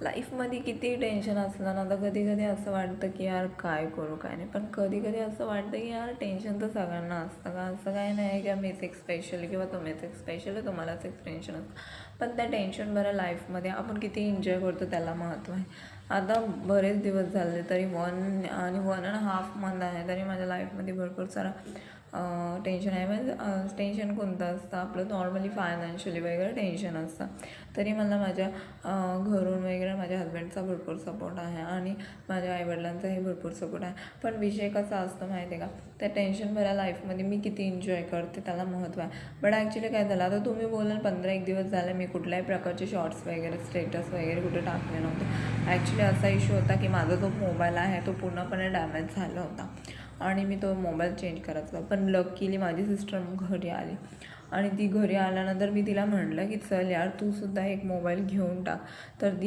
लाईफमध्ये किती टेन्शन असलं ना, तर कधी कधी असं वाटतं की यार काय करू काय नाही. पण कधी कधी असं वाटतं की यार टेन्शन तर सगळ्यांना असतं का, असं काही नाही की मीच एक स्पेशल किंवा तुम्हीच एक स्पेशल आहे, तुम्हालाच एक टेन्शन असतं. पण त्या टेन्शन बरं लाईफमध्ये आपण किती एन्जॉय करतो त्याला महत्त्व आहे. आता बरेच दिवस झाले तरी 1.5 मंथ आहे, तरी माझ्या लाईफमध्ये भरपूर सारा टेन्शन आहे. म्हणजे टेन्शन कोणतं असतं, आपलं नॉर्मली फायनान्शियली वगैरे टेन्शन असतं. तरी मला माझ्या घरून वगैरे माझ्या हस्बंडचा भरपूर सपोर्ट आहे आणि माझ्या आईवडिलांचाही भरपूर सपोर्ट आहे. पण विषय कसा असतो माहिती आहे का, त्या टेन्शन भऱ्या लाईफमध्ये मी किती एन्जॉय करते त्याला महत्त्व आहे. बट ॲक्च्युली काय झालं, आता तुम्ही बोलाल 15-1 दिवस झाले मी कुठल्याही प्रकारचे शॉर्ट्स वगैरे स्टेटस वगैरे कुठे टाकले नव्हते. ॲक्च्युली असा इश्यू होता की माझा जो मोबाईल आहे तो पूर्णपणे डॅमेज झाला होता आणि मी तो मोबाईल चेंज करायचा होता. पण लकीली माझी सिस्टर घरी आली आणि ती घरी आल्यानंतर मी तिला म्हटलं की चल यार तू सुद्धा एक मोबाईल घेऊन टाक. तर ती